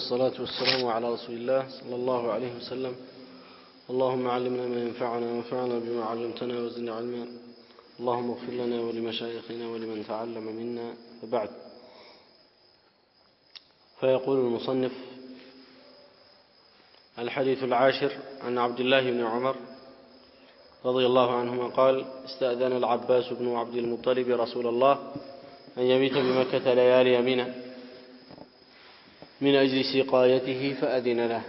الصلاة والسلام على رسول الله صلى الله عليه وسلم. اللهم علمنا ما ينفعنا وانفعنا بما علمتنا وزدنا علما. اللهم اغفر لنا ولمشايخنا ولمن تعلم منا. وبعد، فيقول المصنف: الحديث العاشر عن عبد الله بن عمر رضي الله عنهما قال: استأذن العباس بن عبد المطلب رسول الله أن يبيت بمكة ليالي منى من أجل سقايته فأذن له.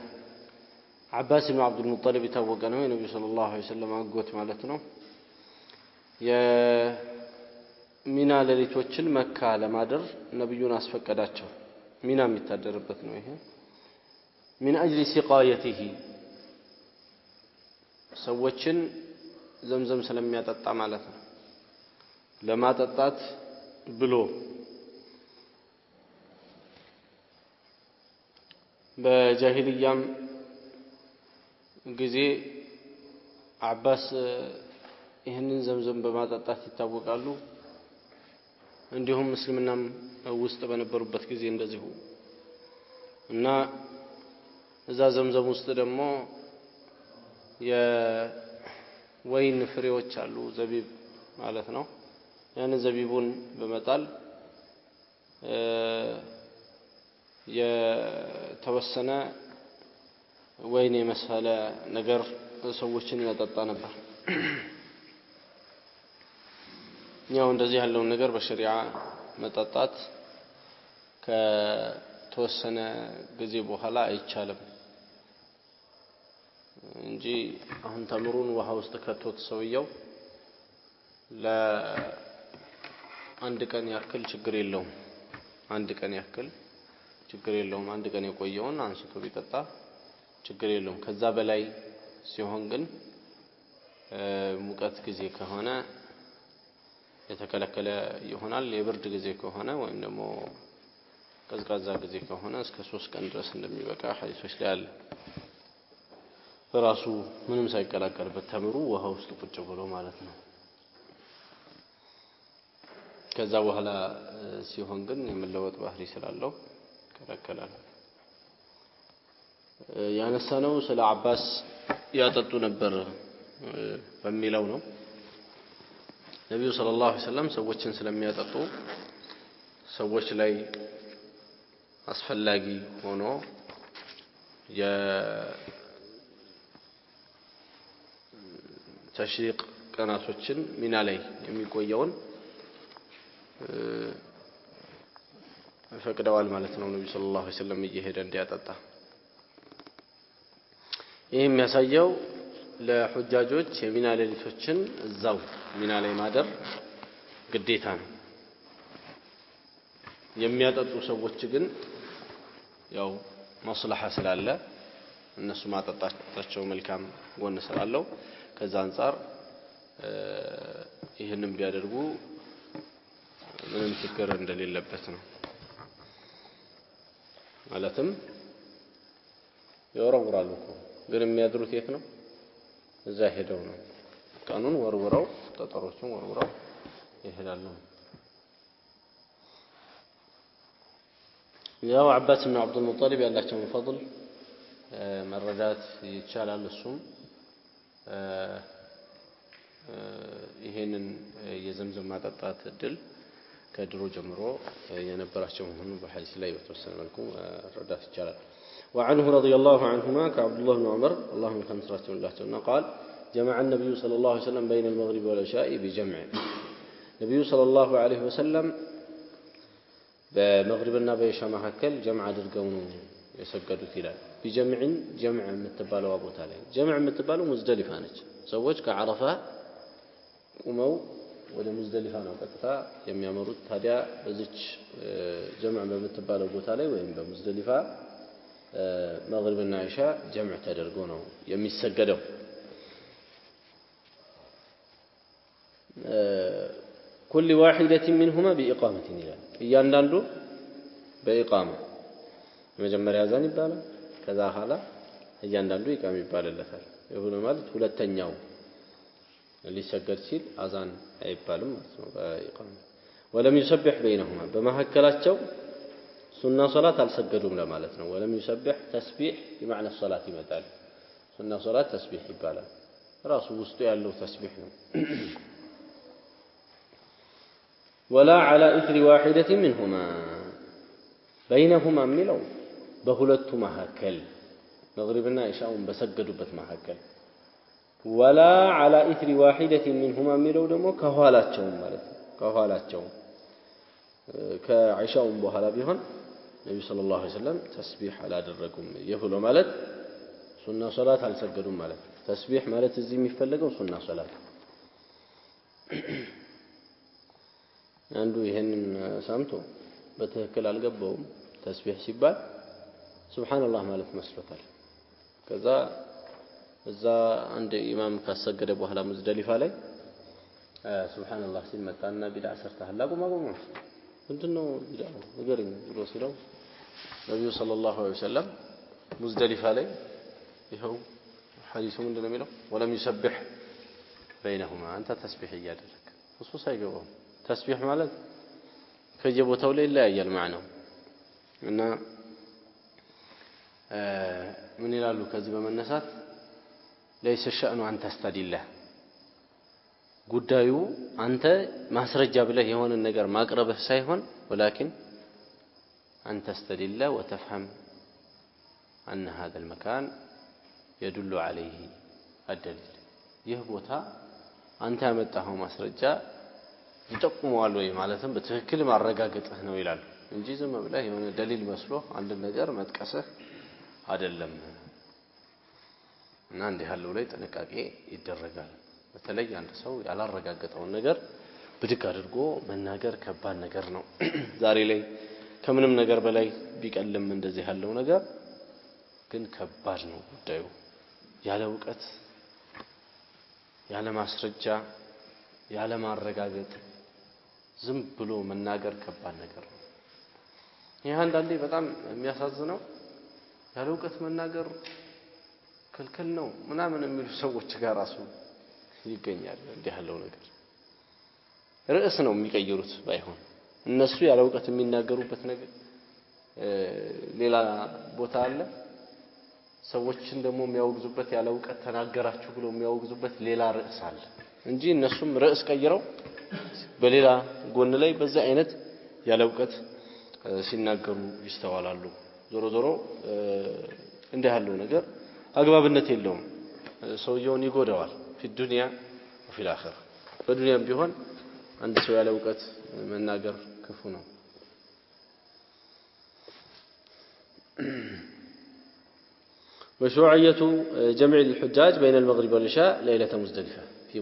عباس بن عبد المطلب يتوقع النبي صلى الله عليه وسلم أقوت مالتنا يا منى لليتوچن مكة لمادر نبينا اسفقداچو منى የሚታደርበት ነው። ይሄ من أجل سقايته ሰዎችን ዘምዘም ስለሚያጠጣ ማለት ነው። ለማጠጣት ብሎ በጃሂልያም ጊዜ አባስ ይህንን ዘምዘም በማጠጣት ይታወቃሉ። እንዲሁም እስልምናም ውስጥ በነበሩበት ጊዜ እንደዚሁ እና እዛ ዘምዘም ውስጥ ደግሞ የወይን ፍሬዎች አሉ፣ ዘቢብ ማለት ነው። ያን ዘቢቡን በመጣል የተወሰነ ወይን የመሰለ ነገር ሰዎችን ያጠጣ ነበር። ያው እንደዚህ ያለውን ነገር በሸሪዓ መጠጣት ከተወሰነ ጊዜ በኋላ አይቻልም እንጂ አሁን ተምሩን ውሃ ውስጥ ከቶት ሰውየው ለአንድ ቀን ያክል ችግር የለውም። አንድ ቀን ያክል ችግር የለውም። አንድ ቀን የቆየውን አንስቶ ቢጠጣ ችግር የለውም። ከዛ በላይ ሲሆን ግን ሙቀት ጊዜ ከሆነ የተከለከለ ይሆናል። የብርድ ጊዜ ከሆነ ወይም ደግሞ ቀዝቃዛ ጊዜ ከሆነ እስከ 3 ቀን ድረስ እንደሚበቃ ሐዲሶች ላይ አለ። ራሱ ምንም ሳይቀላቀልበት ተምሩ ውሃ ውስጥ ቁጭ ብሎ ማለት ነው። ከዛ በኋላ ሲሆን ግን የመለወጥ ባህሪ ስላለው ከለከላል። ያነሳነው ስለ አባስ ያጠጡ ነበር በሚለው ነው። ነብዩ ሰለላሁ ዐለይሂ ወሰለም ሰዎችን ስለሚያጠጡ ሰዎች ላይ አስፈላጊ ሆኖ የተሽሪቅ ቀናቶችን ሚና ላይ የሚቆየውን ፈቅደዋል ማለት ነው። ነብዩ ሰለላሁ ዐለይሂ ወሰለም እየሄደ እንዲያጠጣ። ይሄ የሚያሳየው ለሁጃጆች የሚና ሌሊቶችን እዛው ሚና ላይ ማደር ግዴታ ነው። የሚያጠጡ ሰዎች ግን ያው ማስለሐ ስላለ እነሱ ማጠጣቸው መልካም ጎን ስላለው ከዛ አንፃር ይሄንን ቢያደርጉ ምንም ችግር እንደሌለበት ነው። ማለትም ይወረውራሉ እኮ ግን የሚያድሩት የት ነው? እዛ ሄደው ነው። ቀኑን ወርውረው ጠጠሮችን ወርውረው ይሄዳሉ። ያው አባስ ብን አብዱል ሙጠሊብ ያላቸውን ፈضል መረዳት ይቻላል። እሱም ይሄንን የዘምዘም ማጠጣት እድል ከድሮ ጀምሮ የነበራቸው መሆኑን በሐዲስ ላይ በተወሰነ መልኩ መረዳት ይቻላል። وعنه رضي الله عنهما كعبد الله بن عمر اللهم خمس راتب الله قال: جمع النبي صلى الله عليه وسلم بين المغرب والعشاء بجمع. النبي صلى الله عليه وسلم بمغربنا بعشاء መካከል جمع አድርገው ነው የሰገዱት ይላል። بجمع جمع የምትባለው ቦታ ላይ جمع የምትባለው ሙዝደሊፋ ነች። ሰዎች ከዓረፋ ቁመው ወደ ሙዝደሊፋ ነው ቀጥታ የሚያመሩት። ታዲያ በዚች جمع በምትባለው ቦታ ላይ ወይም በሙዝደሊፋ መግሪብና ኢሻ ጀምዕ ተደርጎ ነው የሚሰገደው። كل واحدة منهما بإقامة ይላል። እያንዳንዱ በኢቃማ መጀመሪያ አዛን ይባላል። ከዛ ኋላ እያንዳንዱ ኢቃማ ይባልለታል። ይሁን ማለት ሁለተኛው ሊሰገድ ሲል አዛን አይባልም ማለት ነው በኢቃማ። ولم يسبح بينهما በመሐከላቸው ሱና ሶላት አልሰገዱም ለማለት ነው ወለም ይሰብህ ተስቢህ بمعنى الصلاه ይመጣል ሱና ሶላት ተስቢህ ይባላል ራሱ ውስጡ ያለው ተስቢህ ነው ولا على اثر واحده منهما بينهما የሚለው በሁለቱ መካከል መግሪብና ኢሻውን በሰገዱበት መካከል ولا على اثر واحده منهما የሚለው ደግሞ ከኋላቸው ማለት ነው ከኋላቸው ከኢሻውን በኋላ ቢሆን ነብዩ ሰለላሁ ዐለይሂ ወሰለም ተስቢህ አላደረጉም ይሁሉ ማለት ሱና ሶላት አልሰገዱም ማለት ተስቢህ ማለት እዚህ የሚፈልገው ሱና ሶላት አንዱ ይሄንን ሰምቶ በትክክል አልገባውም ተስቢህ ሲባል ሱብሃንአላህ ማለት መስሎታል ከዛ እዛ አንድ ኢማም ካሰገደ በኋላ ሙዝደሊፋ ላይ ሱብሃንአላህ ሲል መጣና ቢድዓ ሰርተሃል አቁም ምንድነው ቢድዓ ንገረኝ ብሎ ሲለው ነብዩ ሰለላሁ ዐለይሂ ወሰለም ሙዝደሊፋ ላይ ይኸው ሐዲሱ ምንድነው የሚለው ወለም ይሰብህ بينهما አንተ ተስቢህ እያደረክ እሱ ሳይገባው ተስቢህ ማለት ከየቦታው ላይ ይለያያል ማዕናው እና ምን ይላሉ ከዚህ በመነሳት ليس الشأن أن تستدل ጉዳዩ አንተ ማስረጃ ብለህ የሆነ ነገር ማቅረብህ ሳይሆን ولكن أن تستدل وتفهم أن هذا المكان يدل عليه الدليل ይህ ቦታ አንተ ያመጣኸው ማስረጃ ይጠቁመዋል ወይ ማለትም በትክክል ማረጋገጥህ ነው ይላል እንጂ ዝም ብለህ የሆነ ደሊል መስሎ አንድ ነገር መጥቀስህ አይደለም እና እንዲህ ያለው ላይ ጥንቃቄ ይደረጋል በተለይ አንድ ሰው ያላረጋገጠውን ነገር ብድግ አድርጎ መናገር ከባድ ነገር ነው ዛሬ ላይ ከምንም ነገር በላይ ቢቀልም እንደዚህ ያለው ነገር ግን ከባድ ነው ጉዳዩ ያለ ዕውቀት ያለ ማስረጃ ያለ ማረጋገጥ ዝም ብሎ መናገር ከባድ ነገር ነው ይሄ አንዳንዴ በጣም የሚያሳዝነው ያለ ዕውቀት መናገር ክልክል ነው ምናምን የሚሉ ሰዎች ጋር ራሱ ይገኛል እንዲህ ያለው ነገር ርዕስ ነው የሚቀይሩት ባይሆን እነሱ ያለ ዕውቀት የሚናገሩበት ነገር ሌላ ቦታ አለ ሰዎችን ደግሞ የሚያወግዙበት ያለ ዕውቀት ተናገራችሁ ብሎ የሚያወግዙበት ሌላ ርዕስ አለ እንጂ እነሱም ርዕስ ቀይረው በሌላ ጎን ላይ በዛ አይነት ያለ ዕውቀት ሲናገሩ ይስተዋላሉ ዞሮ ዞሮ እንዲህ ያለው ነገር አግባብነት የለውም ሰውየውን ይጎዳዋል في الدنيا وفي الآخرة በዱንያም ቢሆን አንድ ሰው ያለ ዕውቀት መናገር ክፉ ነው مشروعية جمع الحجاج بين المغرب والعشاء ليلة مزدلفة في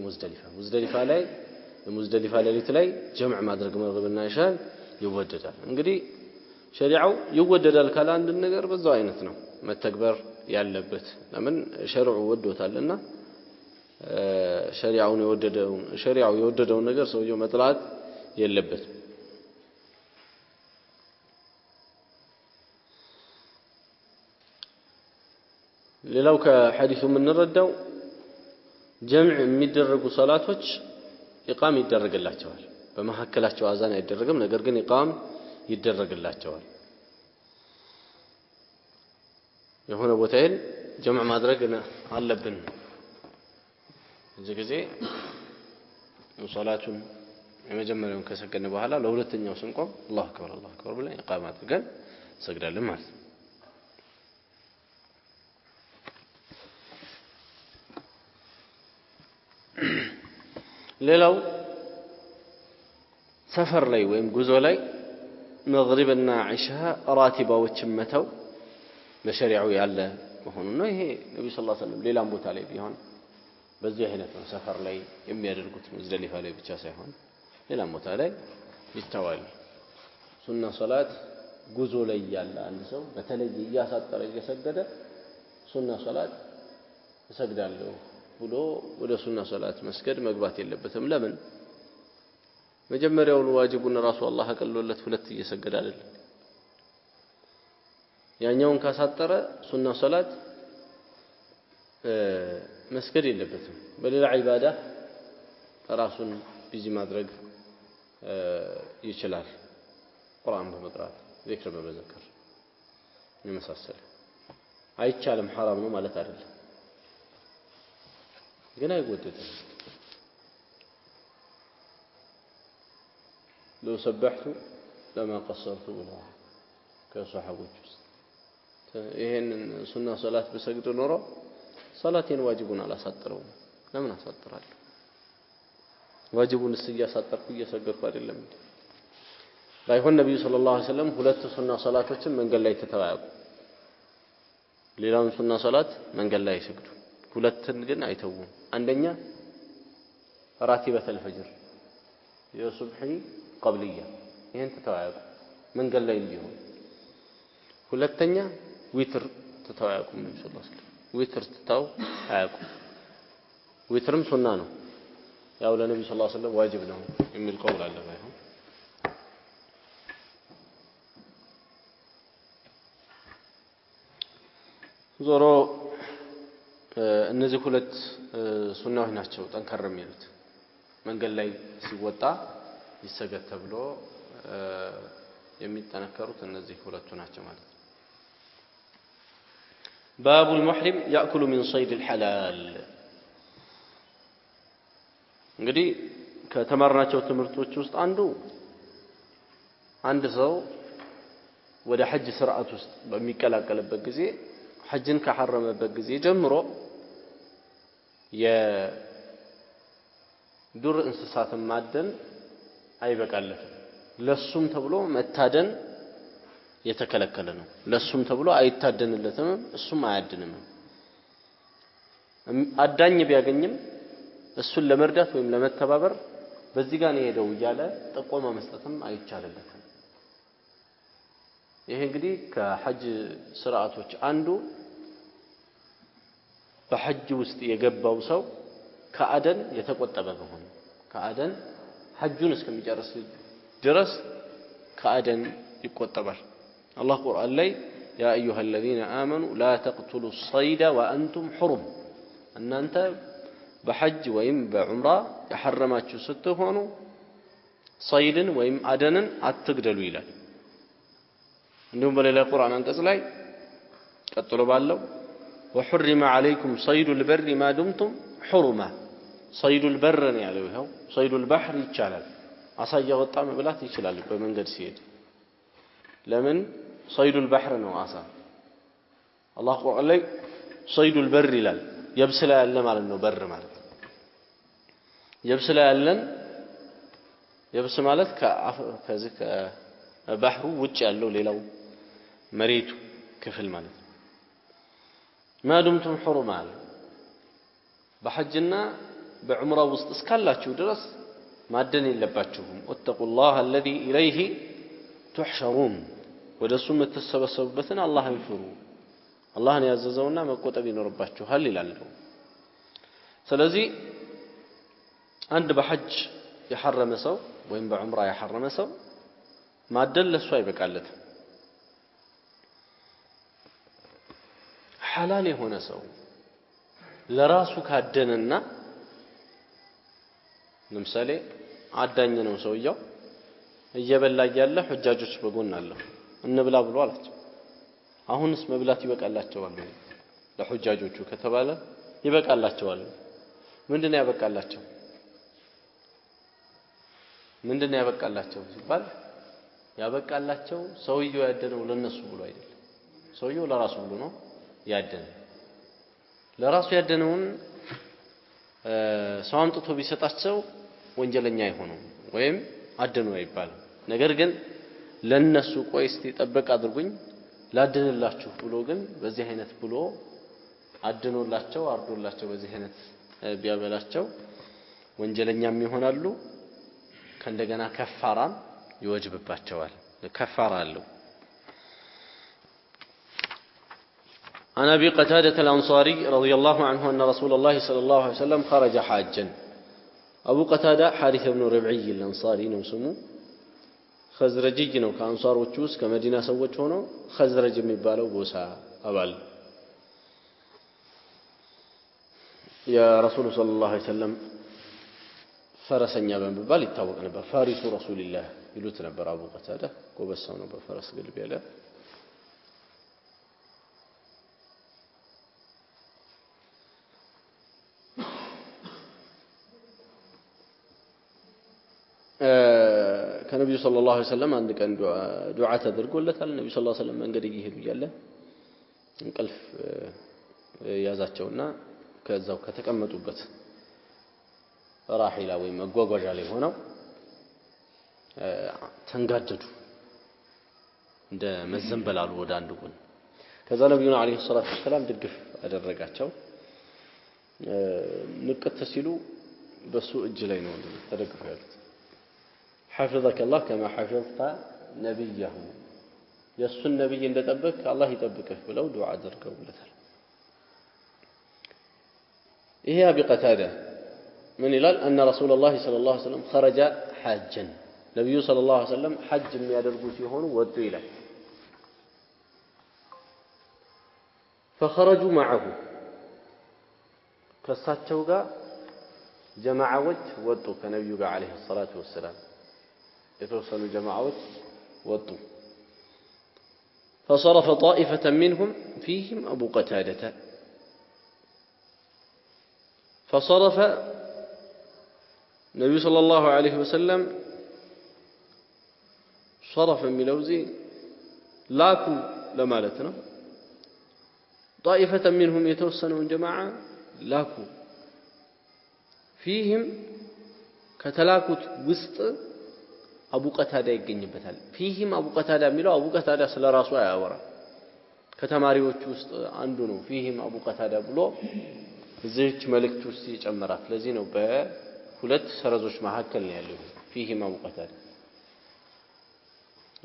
مزدلفة ليلة ላይ جمع ማድረግ መግሪብና ኢሻን ይወደዳል እንግዲህ ሸሪዓው ይወደዳል ካለ አንድ ነገር በዛው አይነት ነው መተግበር ያለበት ለምን ሸሪዓው ወዶታልና ሸሪዓው የወደደውን ነገር ሰውየው መጥላት የለበትም ሌላው ከሐዲሱ የምንረዳው ጀምዕ የሚደረጉ ሶላቶች ኢቃም ይደረግላቸዋል በመሐከላቸው አዛን አይደረግም ነገር ግን ኢቃም ይደረግላቸዋል የሆነ ቦታዬን ጀምዕ ማድረግ አለብን እዚህ ጊዜ ሶላቱን የመጀመሪያውን ከሰገድን በኋላ ለሁለተኛው ስንቆም አላሁ አክበር ብለን ኢቃም አድርገን ሰግዳለን ማለት ነው ሌላው ሰፈር ላይ ወይም ጉዞ ላይ መግሪብና ኢሻ ራቲባዎችን መተው በሸሪዓው ያለ መሆኑ ነው ይሄ ነብዩ ሰለላሁ ዐለይሂ ወሰለም ሌላም ቦታ ላይ ቢሆን በዚህ አይነት ነው ሰፈር ላይ የሚያደርጉት ሙዝደሊፋ ላይ ብቻ ሳይሆን ሌላም ቦታ ላይ ይተዋል ሱና ሶላት ጉዞ ላይ ያለ አንድ ሰው በተለይ እያሳጠረ እየሰገደ ሱና ሶላት እሰግዳለሁ ብሎ ወደ ሱና ሶላት መስገድ መግባት የለበትም ለምን መጀመሪያውን ዋጅቡን ራሱ አላህ አቀልሎለት ሁለት እየሰገደ አይደል ያኛውን ካሳጠረ ሱና ሶላት መስገድ የለበትም በሌላ ዒባዳ ራሱን ቢዚ ማድረግ ይችላል ቁርአን በመቅራት ذكر በመዘከር የመሳሰለ አይቻልም حرام ነው ማለት አይደለም ግን አይወደድም لو سبحت لما قصرت ولا كصحابዎች ይሄን ሱና ሶላት በሰግድ ኖሮ ሶላቴን ዋጅቡን አላሳጥረውም ለምን አሳጥራለሁ ዋጅቡን እያሳጠርኩ እየሰገድኩ አይደለም እንዴ ባይሆን ነብዩ ሰለላሁ ዐለይሂ ወሰለም ሁለት ሱና ሶላቶችን መንገድ ላይ ተተዋያቁ ሌላውን ሱና ሶላት መንገድ ላይ ይሰግዱ ሁለትን ግን አይተውም አንደኛ ራቲበተል ፈጅር የሱብሂ ቀብልያ ይሄን ተተዋያቁ መንገድ ላይ እንዲሆን ሁለተኛ ዊትር ተተዋያቁ ነብዩ ሰለላሁ ዐለይሂ ወሰለም ዊትር ተታው አያቁ ዊትርም ሱና ነው ያው ለነብዩ ሰለላሁ ዐለይሂ ወሰለም ዋጅብ ነው የሚል ቀውል አለ ባይሆን ዞሮ እነዚህ ሁለት ሱናዎች ናቸው ጠንከር የሚሉት መንገድ ላይ ሲወጣ ይሰገድ ተብሎ የሚጠነከሩት እነዚህ ሁለቱ ናቸው ማለት ነው باب المحرم يأكل من صيد الحلال እንግዲህ ከተማርናቸው ትምህርቶች ውስጥ አንድ ሰው ወደ ሐጅ ስርዓት ውስጥ በሚቀላቀልበት ጊዜ ሐጅን ከሐረመበት ጊዜ ጀምሮ የዱር እንስሳትን ማደን አይበቃለትም ለሱም ተብሎ መታደን የተከለከለ ነው ለሱም ተብሎ አይታደንለትም እሱም አያድንም አዳኝ ቢያገኝም እሱን ለመርዳት ወይም ለመተባበር በዚህ ጋር ነው ሄደው ይያለ ጥቆማ መስጠትም አይቻልለትም ይሄ እንግዲህ ከሐጅ ስርዓቶች አንዱ በሐጅ ውስጥ የገባው ሰው ከአደን የተቆጠበ መሆን ከአደን ሐጁን እስከሚጨርስ ድረስ ከአደን ይቆጠባል الله قرآن لي يا أيها الذين آمنوا لا تقتلوا الصيد وأنتم حرم أن أنت بحج وإم بعمرة يحرماتشو ستهونوا صيد وإم أدنا أتقدلوا إلى عندهم بل إلى القرآن أنت أصلي قتلوا بالله وحرم عليكم صيد البر ما دمتم حرمة صيد البر يعني صيد البحر يتشالل عصايا والطعم بلا تيشلال بمن قد سيد لمن صيد البحر وعصا الله قال لي صيد البر لال يبسل ألن مال إنه بر مالت يبسل ألن يبس مالت كذك بحر وجه له ليلو مريت كفل مالت ما دمتم حرمال بحجنا بعمره وسط اسكالاتشو درس ما دني لباتشوهم واتقوا الله الذي إليه تحشرون ودسوم التسبسبتنا الله يفروا الله يعززونا مكوتب ينرباتشو هل يلالو ስለዚህ አንድ በሐጅ የሐረመ ሰው ወይም በዑምራ የሐረመ ሰው ማደል ለሱ አይበቃለትም ሐላል የሆነ ሰው ለራሱ ካደነና ለምሳሌ አዳኝ ነው ሰውየው እየበላ ያለ ሁጃጆች በጎን አለው እንብላ ብሎ አላቸው አሁንስ መብላት ይበቃላቸዋል ለሁጃጆቹ ከተባለ ይበቃላቸዋል ምንድነው ያበቃላቸው ሲባል ያበቃላቸው ሰውየው ያደነው ለነሱ ብሎ አይደለም ሰውየው ለራሱ ብሎ ነው ያደነ ለራሱ ያደነውን ሰው አምጥቶ ቢሰጣቸው ወንጀለኛ አይሆኑም ወይም አደኑ አይባልም ነገር ግን ለነሱ ቆይ እስቲ ጠበቅ አድርጉኝ ላደንላችሁ ብሎ ግን በዚህ አይነት ብሎ አደኑላቸው አርዶላቸው በዚህ አይነት ቢያበላቸው ወንጀለኛም ይሆናሉ ከእንደገና ከፋራም ይወጅብባቸዋል ከፋራ አለው عن أبي قتادة الأنصاري رضي الله عنه أن رسول الله صلى الله عليه وسلم خرج حاجا أبو قتادة حارث بن ربعي الأنصاري نسمو خزرجي ነው ከአንሷሮች ውስጥ ከመዲና ሰዎች ሆኖ خزرج የሚባለው ጎሳ አባል يا رسول صلى الله عليه وسلم فرسኛ በመባል ይታወቅ ነበር ፋሪሱ رسول الله ይሉት ነበር አቡ ቀታዳ ጎበሳው ነው በፈረስ ግልቢያ ላይ ከነብዩ ሰለላሁ ዐለይሂ ወሰለም አንድ ቀን ዱዓ ተደርጎለታል ነብዩ ሰለላሁ ዐለይሂ ወሰለም መንገድ እየሄዱ እያለ እንቅልፍ ያዛቸውና ከዛው ከተቀመጡበት ራሂላ ወይ መጓጓዣ ላይ ሆነው ተንጋደዱ እንደ መዘንበላሉ ወደ አንድ ጎን ከዛ ነብዩ አለይሂ ሰላቱ ወሰለም ድግፍ አደረጋቸው ንቅት ሲሉ በሱ እጅ ላይ ነው ተደግፈው ያሉት حفظك الله كما حفظت نبيه يسن النبي እንደጠበቅ አላህ ይጠብቅህ ብለው ዱዓ አድርገውለታል ይሄ አቢ ቀታዳ ምን ይላል ان رسول الله صلى الله عليه وسلم خرج حاجا ነብዩ صلى الله عليه وسلم ሐጅ የሚያደርጉ ሲሆኑ ወጡ ይላል فخرجوا معه ከሳቸው ጋር ጀማዓዎች ወጡ ከነብዩ ጋር አለይሂ ሰላቱ ወሰለም يتوصلوا جماعات وطوا فصرف طائفة منهم فيهم أبو قتادة فصرف النبي صلى الله عليه وسلم صرف من لوزي لاكو لمالتنا طائفة منهم يتوصلون جماعة لاكو فيهم كتلاكت وسط አቡ ቀታዳ ይገኝበታል فيهم አቡ ቀታዳ የሚለው አቡ ቀታዳ ስለራሱ አያወራ ከተማሪዎች ውስጥ አንዱ ነው فيهم አቡ ቀታዳ ብሎ እዚህች መልእክት ውስጥ ይጨምራል ለዚህ ነው በሁለት ሰረዞች መካከል ነው ያለው فيهم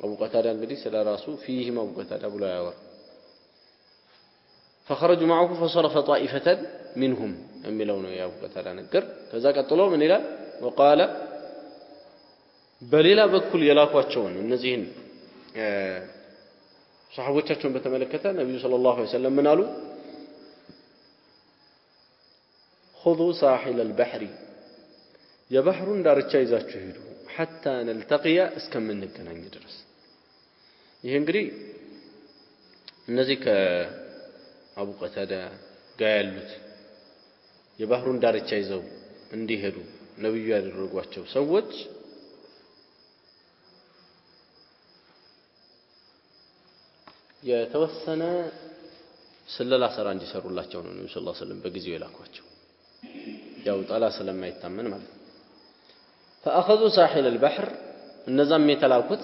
አቡ ቀታዳ እንግዲህ ስለራሱ فيهم አቡ ቀታዳ ብሎ አያወራ فخرجوا معه فصرف طائفة منهم የሚለው ነው የአቡ ቀታዳ ነገር ከዛ ቀጥሎ ምን ይላል وقال በሌላ በኩል የላኳቸውን እነዚህን ሱሐቦቻቸውን በተመለከተ ነብዩ ሰለላሁ ዐለይሂ ወሰለም ምን አሉ خذوا ساحل البحر የባህሩን ዳርቻ ይዛችሁ ሄዱ حتى نلتقي እስከምንገናኝ ድረስ ይሄ እንግዲህ እነዚህ ከአቡ ቀታዳ ጋር ያሉት የባህሩን ዳርቻ ይዘው እንዲሄዱ ነብዩ ያደረጓቸው ሰዎች የተወሰነ ስለላ ስራ እንዲሰሩላቸው ነው ነብዩ ሰለላሁ ዐለይሂ ወሰለም በጊዜው የላኳቸው ያው ጣላ ስለማይታመን ማለት فاخذوا ساحل البحر እነዛም የተላኩት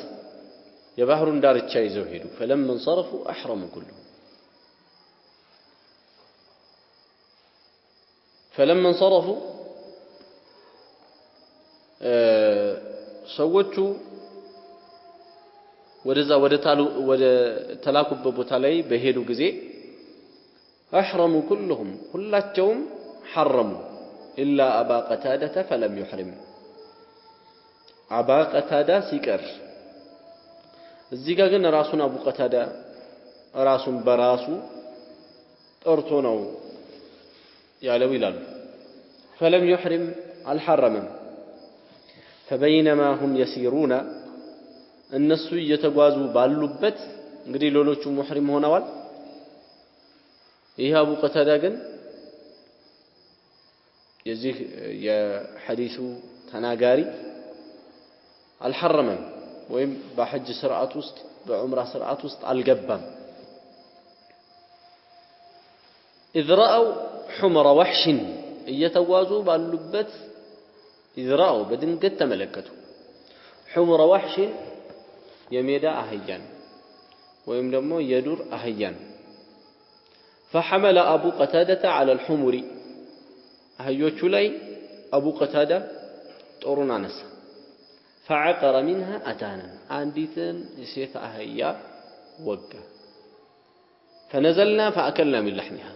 የባህሩን ዳርቻ ይዘው ሄዱ فلما انصرفوا احرموا كلهم فلما انصرفوا ሰዎቹ ወደዛ ወደ ተላኩበት ቦታ ላይ በሄዱ ጊዜ احرموا كلهم ሁላቸውም حرموا الا ابا قتاده فلم يحرم ابا قتاده ሲቀር እዚህ ጋር ግን ራሱን አቡ ቀታዳ ራሱን በራሱ ጠርቶ ነው ያለው ይላሉ فلم يحرم الحرم فبينما هم يسيرون እነሱ እየተጓዙ ባሉበት እንግዲህ ሌሎቹ ሙህሪም ሆነዋል ይሄ አቡ ቀታዳ ግን የዚህ የሐዲሱ ተናጋሪ አልሐረመም ወይም በሐጅ ስርዓት ውስጥ በዑምራ ስርዓት ውስጥ አልገባም إذ رأوا حمر وحش እየተጓዙ ባሉበት إذ رأوا በድንገት ተመለከቱ حمر وحش የሜዳ አህያን ወይም ደግሞ የዱር አህያን فحمل ابو قتاده على الحمر አህዮቹ ላይ አቡ ቀታዳ ጦሩን አነሳ فعقر منها اتانا አንዲትን ሴት አህያ ወጋ فنزلنا فاكلنا من لحمها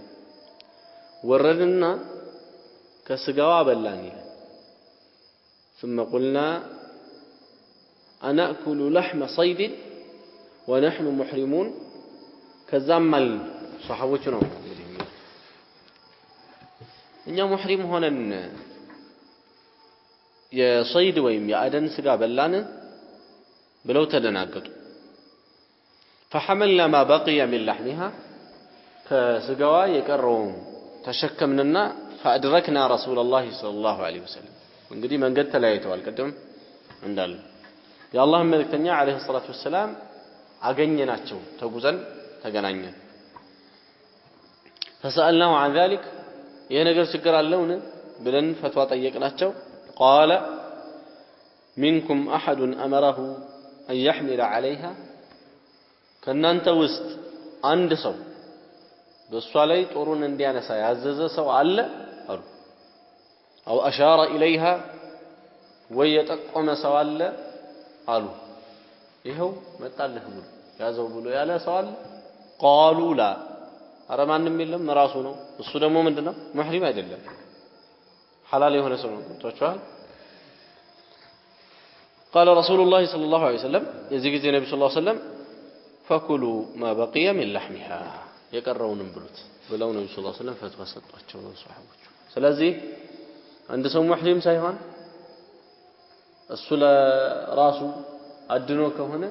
ወረድና ከስጋዋ በላን ይላል ثم قلنا أنأكل لحم صيد ونحن محرمون كزمل صحابوچنا እኛ ሙህሪም ሆነን የصيد ወይም የአደን ስጋ በላን ብለው ተደናገጡ فحملنا ما بقي من لحمها ከስጋዋ የቀረውን ተሸከምንና فأدركنا رسول الله صلى الله عليه وسلم እንግዲህ መንገድ ተለያይተዋል ቀደም እንዳለ የአላህ መልእክተኛ አለይሂ ሰላቱ ወሰለም አገኘናቸው ተጉዘን ተገናኘን فسألناه عن ذلك ይሄ ነገር ችግር አለውን ብለን ፈትዋ ጠየቅናቸው قال منكم أحد أمره أن يحمل عليها ከናንተ ውስጥ አንድ ሰው በሷ ላይ ጦሩን እንዲያነሳ ያዘዘ ሰው አለ አሉ أو أشار إليها ويتقوم ሰው አለ አሉ ይሄው መጣልህ ብሎ ያዘው ብሎ ያለ ሰው አለ قالوا لا ኧረ ማንንም የለም ራሱ ነው እሱ ደግሞ ምንድነው ሙህሪም አይደለም ሐላል የሆነ ሰው ነው ተወቻል قال رسول الله صلى الله عليه وسلم የዚህ ጊዜ ነብዩ ሰለላሁ ዐለይሂ ወሰለም فكلوا ما بقي من لحمها የቀረውንም ብሉት ብለው ነብዩ ሰለላሁ ዐለይሂ ወሰለም ፈትዋ ሰጧቸው ነው ሱሐቦቹ ስለዚህ አንድ ሰው ሙህሪም ሳይሆን እሱ ለራሱ አድኖ ከሆነ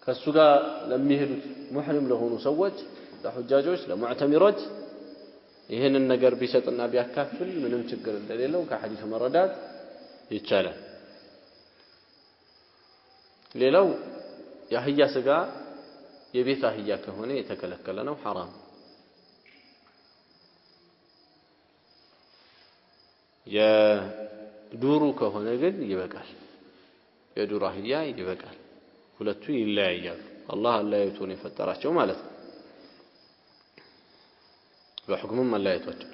ከሱ ጋር ለሚሄዱት ሙህሪም ለሆኑ ሰዎች ለሁጃጆች ለሙዕተሚሮች ይሄንን ነገር ቢሰጥና ቢያካፍል ምንም ችግር እንደሌለው ከሐዲስ መረዳት ይቻላል ሌላው የአህያ ስጋ የቤት አህያ ከሆነ የተከለከለ ነው حرام የዱሩ ከሆነ ግን ይበቃል የዱር አህያ ይበቃል ሁለቱ ይለያያሉ አላህ አላየቱ ነው የፈጠራቸው ማለት ነው በሁክሙም አላየቷቸው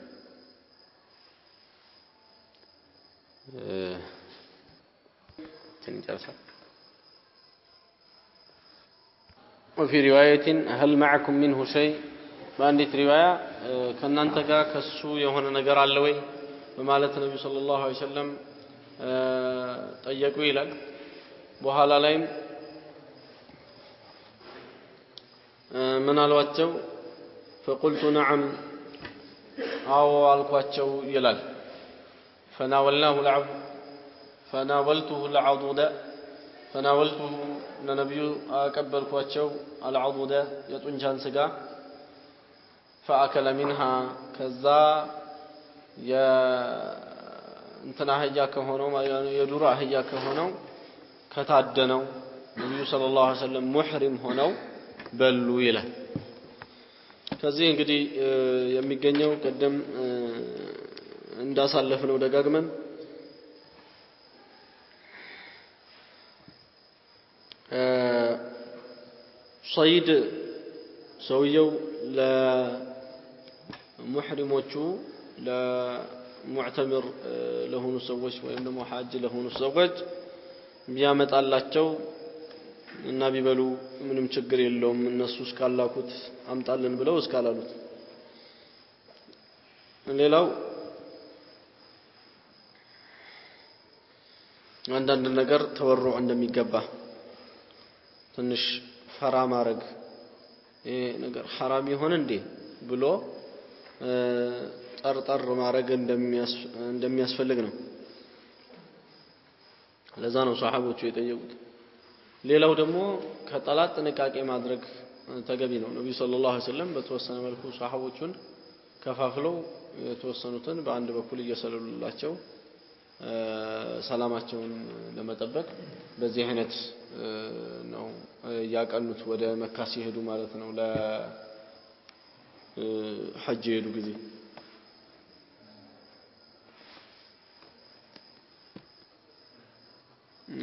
تنجلسه وفي رواية هل معكم منه شيء በአንዲት ሪዋያ ከናንተ ጋር ከሱ የሆነ ነገር አለ ወይ በማለት ነብዩ ሰለላሁ ዐለይሂ ወሰለም ጠየቁ ይላል በኋላ ላይም ምን አሏቸው فقلت نعم አዎ አልኳቸው ይላል فناولته العضد فناولته ለነብዩ አቀበልኳቸው العضد የጡንቻን ስጋ فأكل منها كذا يا انتنا هيا كهونو يدور هيا كهونو كتعدنو النبي صلى الله عليه وسلم محرم هونو بلو يله ከዚህ እንግዲህ የሚገኘው ቀደም እንዳሳለፍነው ደጋግመን ሰይድ ሰውየው ለሙህሪሞቹ ለሙዕተምር ለሆኑ ሰዎች ወይም ደግሞ ሐጅ ለሆኑ ሰዎች ቢያመጣላቸው እና ቢበሉ ምንም ችግር የለውም እነሱ እስካላኩት አምጣልን ብለው እስካላሉት ሌላው አንዳንድ ነገር ተወርዑ እንደሚገባ ትንሽ ፈራ ማረግ ይሄ ነገር حرام ይሆን እንዴ ብሎ ጠርጠር ማረግ እንደሚያስፈልግ ነው ለዛ ነው ሷሐቦቹ የጠየቁት ሌላው ደግሞ ከጠላት ጥንቃቄ ማድረግ ተገቢ ነው ነብዩ ሰለላሁ ዐለይሂ ወሰለም በተወሰነ መልኩ ሷሐቦቹን ከፋፍለው የተወሰኑትን በአንድ በኩል እየሰለሉላቸው ሰላማቸውን ለመጠበቅ በዚህ አይነት ነው ያቀኑት ወደ መካ ሲሄዱ ማለት ነው ለሐጅ ሄዱ ጊዜ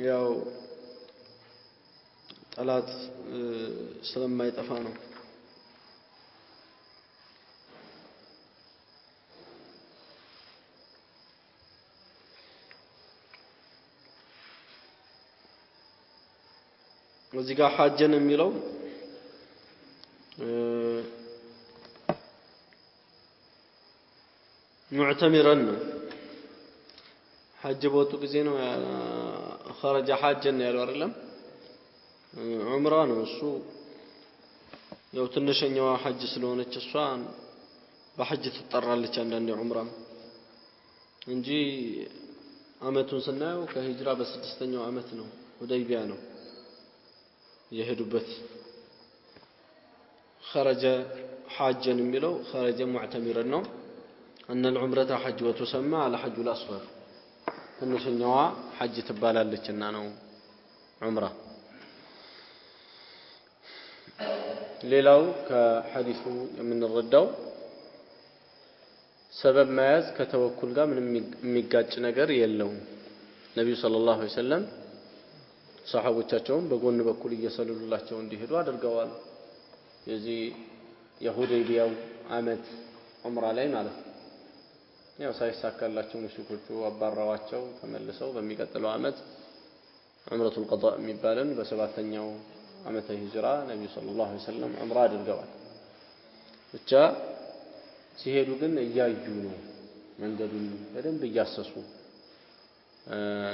ያው ጠላት ስለማይጠፋ ነው እዚህ ጋር ሐጅን የሚለው ሙዕተሚራን ነው ሐጅ በወጡ ጊዜ ነው خرج حاجን ያለው አይደለም ዑምራ ነው እሱ ያው ትንሽኛዋ ሐጅ ስለሆነች እሷ በሐጅ ትጠራለች አንዳንዴ ዑምራ እንጂ አመቱን ስናየው ከሂጅራ በ6ኛው አመት ነው ሁደይቢያ ነው የሄዱበት خرج حاجا የሚለው خرج معتمرا ነው ان العمره حج وتسمى على حج الاصغر ትንሽኛዋ ሐጅ ትባላለችና ነው ዑምራ ሌላው ከሐዲሱ የምንረዳው ሰበብ መያዝ ከተወኩል ጋር ምንም የሚጋጭ ነገር የለውም ነብዩ ሰለላሁ ዐለይሂ ወሰለም ሰሃቦቻቸውን በጎን በኩል እየሰለሉላቸው እንዲሄዱ አድርገዋል የዚህ የሁዴይቢያው አመት ዑምራ ላይ ማለት ያው ሳይሳካላቸው ሙሽሪኮቹ አባራዋቸው ተመልሰው በሚቀጥለው አመት ዑምረቱል ቀዳ የሚባልን በሰባተኛው ዓመተ ሂጅራ ነብዩ ሰለላሁ ዐለይሂ ወሰለም ዑምራ አድርገዋል ብቻ ሲሄዱ ግን እያዩ ነው መንገዱን በደንብ እያሰሱ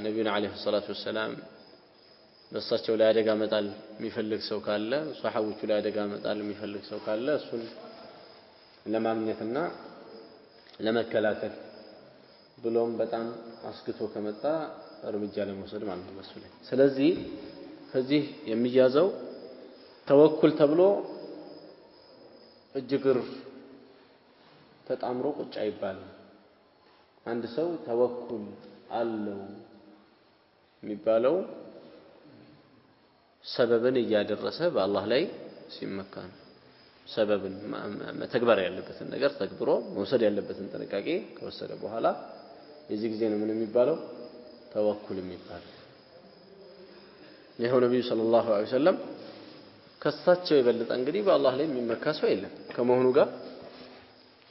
ነብዩና አለይሂ ሰላቱ ወሰለም በእሳቸው ላይ አደጋ መጣል የሚፈልግ ሰው ካለ ሷሐቦቹ ላይ አደጋ መጣል የሚፈልግ ሰው ካለ እሱን ለማግኘትና ለመከላከል ብሎም በጣም አስግቶ ከመጣ እርምጃ ለመውሰድ ማለት ነው በሱ ላይ ስለዚህ ከዚህ የሚያዘው ተወኩል ተብሎ እጅግር ተጣምሮ ቁጭ አይባልም አንድ ሰው ተወኩል አለው የሚባለው ሰበብን እያደረሰ በአላህ ላይ ሲመካ ነው ሰበብን መተግበር ያለበትን ነገር ተግብሮ መውሰድ ያለበትን ጥንቃቄ ከወሰደ በኋላ የዚህ ጊዜ ነው ምን የሚባለው ተወኩል የሚባለው ይሄው ነብዩ ሰለላሁ ዐለይሂ ወሰለም ከሳቸው የበለጠ እንግዲህ በአላህ ላይ የሚመካ ሰው የለም ከመሆኑ ጋር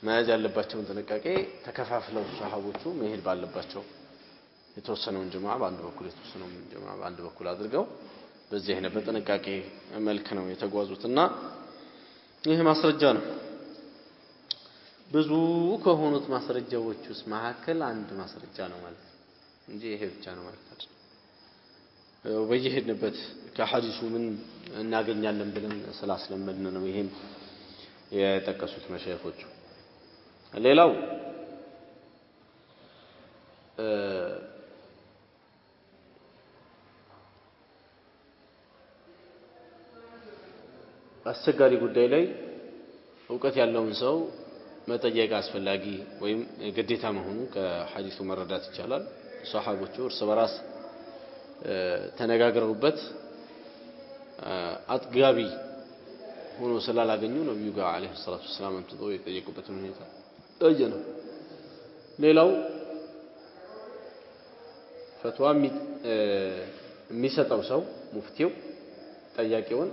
መያዝ ያለባቸውን ጥንቃቄ ተከፋፍለው ሷሃቦቹ መሄድ ባለባቸው የተወሰነውን ጀማዓ በአንድ በኩል የተወሰነውን ጀማዓ በአንድ በኩል አድርገው በዚህ አይነት በጥንቃቄ መልክ ነው የተጓዙትና ይሄ ማስረጃ ነው ብዙ ከሆኑት ማስረጃዎች ውስጥ መካከል አንድ ማስረጃ ነው ማለት እንጂ ይሄ ብቻ ነው ማለት አይደለም ወይሄድንበት ከሐዲሱ ምን እናገኛለን ብለን ስላስለመድን ነው ይሄን የጠቀሱት መሻይኾቹ ሌላው አስቸጋሪ ጉዳይ ላይ ዕውቀት ያለውን ሰው መጠየቅ አስፈላጊ ወይም ግዴታ መሆኑ ከሐዲሱ መረዳት ይቻላል ሷሃቦቹ እርስ በራስ ተነጋግረውበት አጥጋቢ ሆኖ ስላላገኙ ነብዩ ጋር አለይሂ ሰላቱ ወሰለም አንጥቶ የጠየቁበት ሁኔታ አየነው ሌላው ፈትዋ የሚሰጠው ሰው ሙፍቲው ጠያቂውን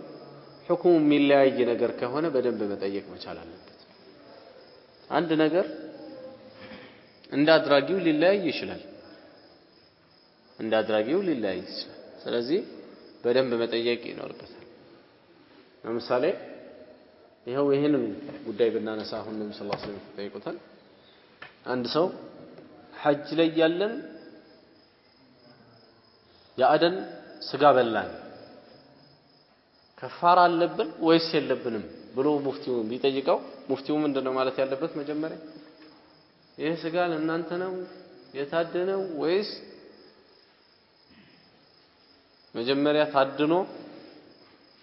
ሁክሙ የሚለያይ ነገር ከሆነ በደንብ መጠየቅ መቻል አለበት አንድ ነገር እንዳድራጊው ሊለያይ ይችላል እንዳድራጊው ሊለያይ ይችላል ስለዚህ በደንብ መጠየቅ ይኖርበታል ለምሳሌ ይሄው ይሄንን ጉዳይ ብናነሳ አሁን ነብዩ ሰለላሁ ዐለይሂ ወሰለም ጠይቁታል አንድ ሰው ሐጅ ላይ ያለን ያአደን ስጋ በላን ከፋራ አለብን ወይስ የለብንም ብሎ ሙፍቲው ቢጠይቀው ሙፍቲው ምንድነው ማለት ያለበት መጀመሪያ ይሄ ስጋ ለእናንተ ነው የታደነው ወይስ መጀመሪያ ታድኖ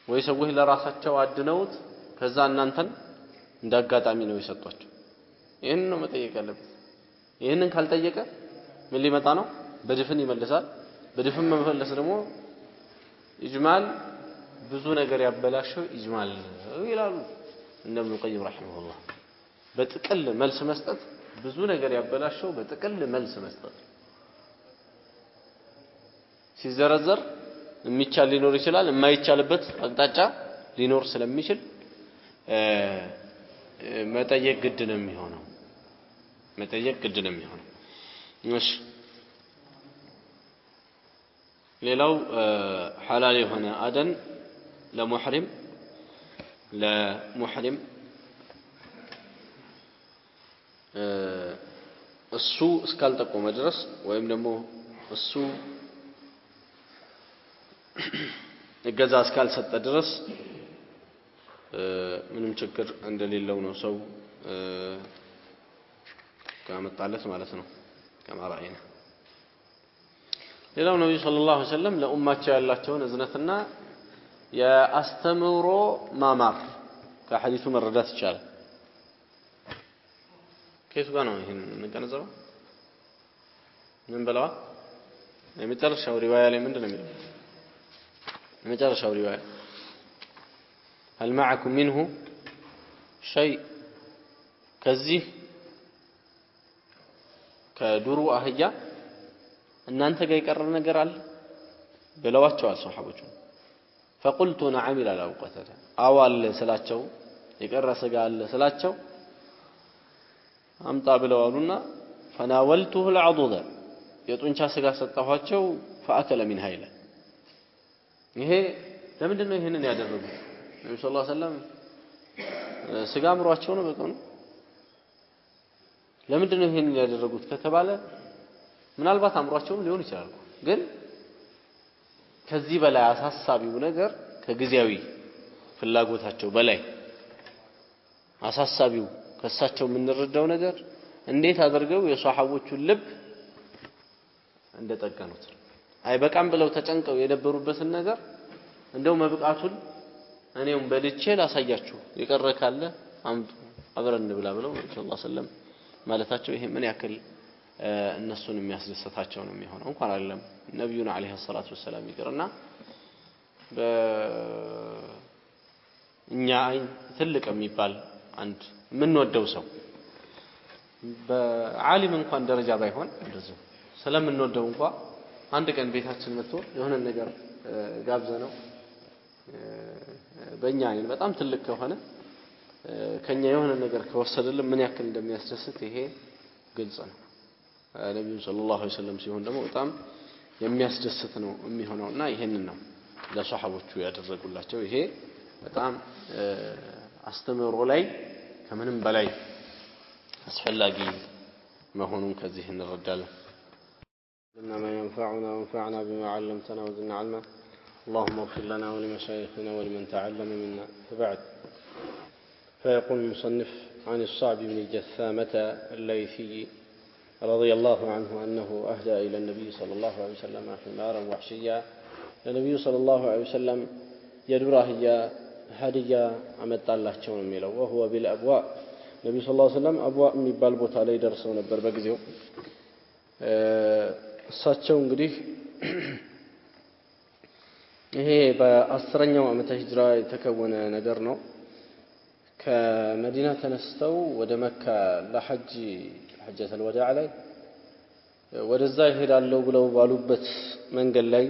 ወይ ሰዎች ለራሳቸው አድነውት ከዛ እናንተን እንዳጋጣሚ ነው የሰጧቸው ይሄን ነው መጠየቅ ያለበት ይሄንን ካልጠየቀ ምን ሊመጣ ነው በድፍን ይመልሳል በድፍን መመለስ ደግሞ ኢጅማል ብዙ ነገር ያበላሸው ኢጅማል ይላሉ እነ ኢብኑ ቀይም ረሂመሁላህ በጥቅል መልስ መስጠት ብዙ ነገር ያበላሸው በጥቅል መልስ መስጠት ሲዘረዘር የሚቻል ሊኖር ይችላል የማይቻልበት አቅጣጫ ሊኖር ስለሚችል መጠየቅ ግድ ነው የሚሆነው መጠየቅ ግድ ነው የሚሆነው እሺ ሌላው ሐላል የሆነ አደን ለሙህሪም እሱ እስካልጠቆመ ድረስ ወይም ደግሞ እሱ እገዛ እስካልሰጠ ድረስ ምንም ችግር እንደሌለው ነው ሰው ካመጣለት ማለት ነው ከማራይና ሌላው ነብዩ ሰለላሁ ዐለይሂ ወሰለም ለኡማቸው ያላቸውን እዝነትና يا أستمرو مامار كحديث مردات الشارع كيف كانوا هنا نجنزوا من بلوا مثال شاو رواية لي من دلمي مثال شاو رواية هل معكم منه شيء كزيه كدرو أهجا أن أنت جاي كرر نجرال بلواتشوا الصحابة فقلت نعم إلى الأوقات أول سلاتشو يقرر سجال سلاتشو أم طابلوا قالونا فناولته العضوضة يطون شاس سجال ستوهاتشو فأكل من هيله هي لمن دنو هنا نيادربو النبي صلى الله عليه وسلم سجام رواتشو نبكون لمن دنو هنا نيادربو كتباله من البات أمرواتشو ليون يشارك قل ከዚህ በላይ አሳሳቢው ነገር ከግዚያዊ ፍላጎታቸው በላይ አሳሳቢው ከሳቸው የምንረዳው ነገር እንዴት አድርገው የሷሐቦቹን ልብ እንደጠቀኑት አይበቃም ብለው ተጨንቀው የደበሩበትን ነገር እንደው መብቃቱን እኔውም በልቼ ላሳያችሁ የቀረ ካለ አምጡ አብረን ብላ ብለው ሰለላሁ ዐለይሂ ወሰለም ማለታቸው ይሄ ምን ያክል እነሱን የሚያስደስታቸው ነው የሚሆነው እንኳን አይደለም ነብዩና አለይሂ ሰላቱ ወሰለም ይቀርና በእኛ አይን ትልቅ የሚባል አንድ ምንወደው ሰው በዓሊም እንኳን ደረጃ ባይሆን እንደዚህ ስለምንወደው እንኳን አንድ ቀን ቤታችን መጥቶ የሆነ ነገር ጋብዘነው በእኛ አይን በጣም ትልቅ ከሆነ ከኛ የሆነ ነገር ከወሰደልን ምን ያክል እንደሚያስደስት ይሄ ግልጽ ነው ነብዩ ሰለላሁ ዐለይሂ ወሰለም ሲሆን ደግሞ በጣም የሚያስደስት ነው የሚሆነውና ይሄንን ነው ለሷሐቦቹ ያደረጉላቸው ይሄ በጣም አስተምሮ ላይ ከምንም በላይ አስፈላጊ መሆኑን ከዚህ እንረዳለን لما ينفعنا وانفعنا بما علمتنا وزدنا علما اللهم اغفر لنا ولمشايخنا ولمن تعلم منا فبعد فيقول المصنف عن الصعب بن جثامة الليثي رضي الله عنه أنه أهدى إلى النبي صلى الله عليه وسلم حمارا وحشيا النبي صلى الله عليه وسلم يدره هي هدية أمت الله شون ميلو وهو بالأبواء النبي صلى الله عليه وسلم أبواء ميبال بوت عليه درسون بربكزيو እሳቸው እንግዲህ ይሄ በ10ኛው ዓመተ ሂጅራ የተከወነ ነገር ነው ከመዲና ተነስተው ወደ መካ ለሐጅ ሐጀተል ወዳዕ ላይ ወደዛ ይሄዳለው ብለው ባሉበት መንገድ ላይ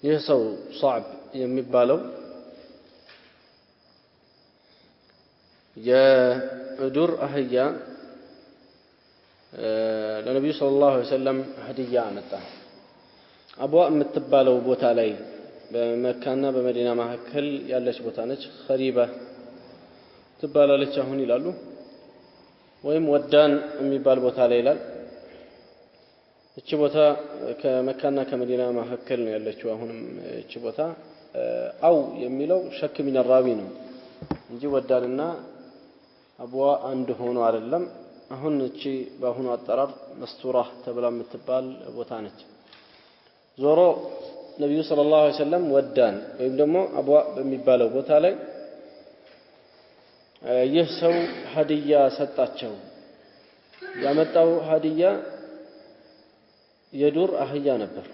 ይህ ሰው صعب የሚባለው የዱር አህያ ለነብዩ ሰለላሁ ዐለይሂ ወሰለም ሀዲያ አመጣ አብዋ የምትባለው ቦታ ላይ በመካና በመዲና መካከል ያለች ቦታ ነች ኸሪባ ትባላለች አሁን ይላሉ ወይም ወዳን የሚባል ቦታ ላይ ይላል እቺ ቦታ ከመካና ከመዲና መካከል ነው ያለችው አሁንም እቺ ቦታ አው የሚለው ሸክ ሚን ራዊ ነው እንጂ ወዳንና አብዋ አንድ ሆኖ አይደለም አሁን እቺ በአሁኑ አጠራር መስቱራ ተብላ የምትባል ቦታ ነች ዞሮ ነብዩ ሰለላሁ ዐለይሂ ወሰለም ወዳን ወይም ደግሞ አብዋ በሚባለው ቦታ ላይ ይህ ሰው ሀዲያ ሰጣቸው ያመጣው ሀዲያ የዱር አህያ ነበር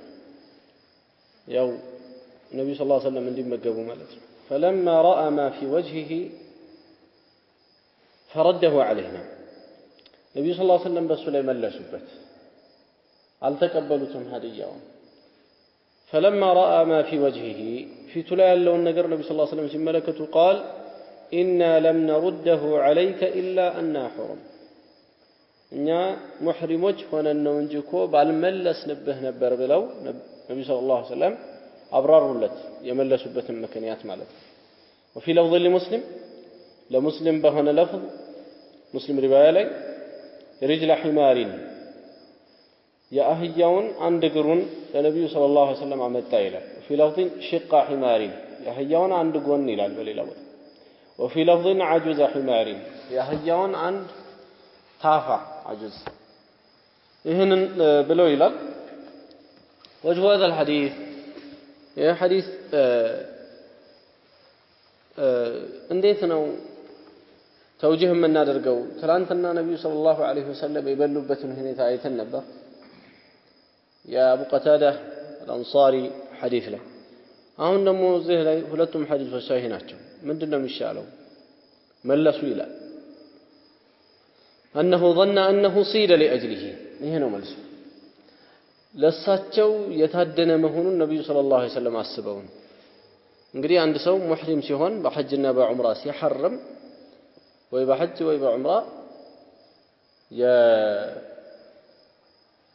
ያው ነብዩ ሰለላሁ ዐለይሂ ወሰለም እንዲመገቡ ማለት ነው فلما راى ما في وجهه فرده علينا ነብዩ ሰለላሁ ዐለይሂ ወሰለም በሱ ላይ መለሱበት አልተቀበሉትም ሀዲያውን فلما راى ما في وجهه في تلا ያለውን ነገር ነብዩ ሰለላሁ ዐለይሂ ወሰለም ሲመለከቱ قال إنا لم نرده عليك إلا أننا حرم እኛ ሙህሪሞች ሆነን ነው እንጂ እኮ ባልመለስንብህ ነበር ብለው ነብዩ ሰለላሁ ዐለይሂ ወሰለም አብራሩለት የመለሱበትን ምክንያት ማለት ነው وفي لفظ لمسلم لمسلم بهنا لفظ مسلم روايه ላይ رجل حمار يا اهياون عند اغرون ለነብዩ ሰለላሁ ዐለይሂ ወሰለም አመጣ ይላል في لفظ شق حمار يا اهياون عند ጎን ይላል በሌላ ቦታ وفي لفظ عجوز حمار يا اهياون عند تافع عجوز ይሄንን ብለው ይላል وجه هذا الحديث ይህ ሐዲስ እንዴት ነው ተውጂህ የምናደርገው? ትናንትና ነብዩ ሰለላሁ ዐለይሂ ወሰለም የበሉበትን ሁኔታ አይተን ነበር የአቡ ቀታዳ አልአንሳሪ ሐዲስ ላይ። አሁን ደግሞ እዚህ ላይ ሁለቱም ሐዲሶች ሰሂህ ናቸው። ምንድነው የሚሻለው? መለሱ ይላል أنه ظن أنه صيد لأجله ይሄ ነው መልሱ። ለሳቸው የታደነ መሆኑን ነብዩ ሰለላሁ ዐለይሂ ወሰለም አስበው። እንግዲህ አንድ ሰው ሙህሪም ሲሆን በሐጅና በዑምራ ሲሐረም ወይ በሐጅ ወይ በዑምራ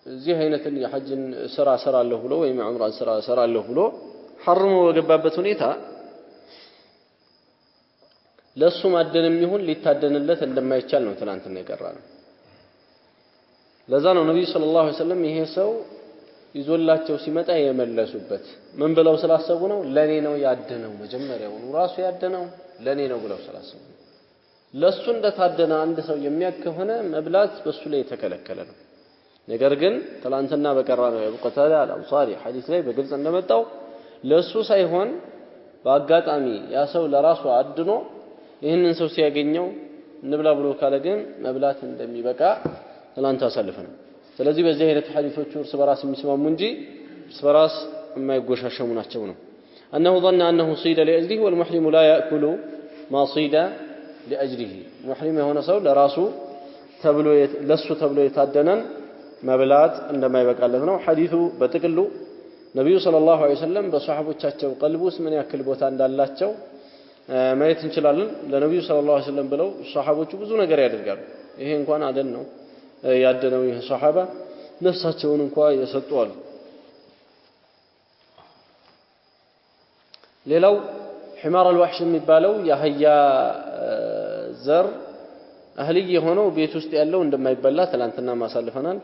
የዚህ አይነትን የሐጅን ስራ ሰራለሁ ብሎ ወይ የዑምራን ስራ ሰራለሁ ብሎ ሐርሞ በገባበት ሁኔታ ለሱ ማደንም ይሁን ሊታደንለት እንደማይቻል ነው ትናንትና የቀራነው። ለዛ ነው ነብዩ ሰለላሁ ዐለይሂ ወሰለም ይሄ ሰው ይዞላቸው ሲመጣ የመለሱበት ምን ብለው ስላሰቡ ነው? ለኔ ነው ያደነው፣ መጀመሪያው ራሱ ያደነው ለኔ ነው ብለው ስላሰቡ። ለሱ እንደታደነ አንድ ሰው የሚያከሆነ መብላት በሱ ላይ የተከለከለ ነው። ነገር ግን ትናንትና በቀራነው የአቡ ቀታዳ አልአንሳሪ ሐዲስ ላይ በግልጽ እንደመጣው ለሱ ሳይሆን በአጋጣሚ ያ ሰው ለራሱ አድኖ ይህንን ሰው ሲያገኘው እንብላ ብሎ ካለ ግን መብላት እንደሚበቃ ትናንት አሳልፈናል። ስለዚህ በዚህ አይነት ሐዲሶች እርስ በራስ የሚስማሙ እንጂ እርስ በራስ የማይጎሻሸሙ ናቸው ነው። أنه ظن أنه صيد لأجله والمحرم لا يأكل ما صيد لأجله محرم هنا ሰው ለራሱ ተብሎ ለሱ ተብሎ የታደነን መብላት እንደማይበቃለት ነው። ሐዲሱ በጥቅሉ ነብዩ ሰለላሁ ዐለይሂ ወሰለም በሷሐቦቻቸው ቀልብ ውስጥ ምን ያክል ቦታ እንዳላቸው ማየት እንችላለን። ለነብዩ ሰለላሁ ዐለይሂ ወሰለም ብለው ሷሐቦቹ ብዙ ነገር ያደርጋሉ። ይሄ እንኳን አደን ነው ያደነው ይሄ ሷሐባ ነፍሳቸውን እንኳን የሰጡ አሉ። ሌላው ሒማር አልወሕሽ የሚባለው የአህያ ዘር አህልይ የሆነው ቤት ውስጥ ያለው እንደማይበላ ትላንትና ማሳልፈናል።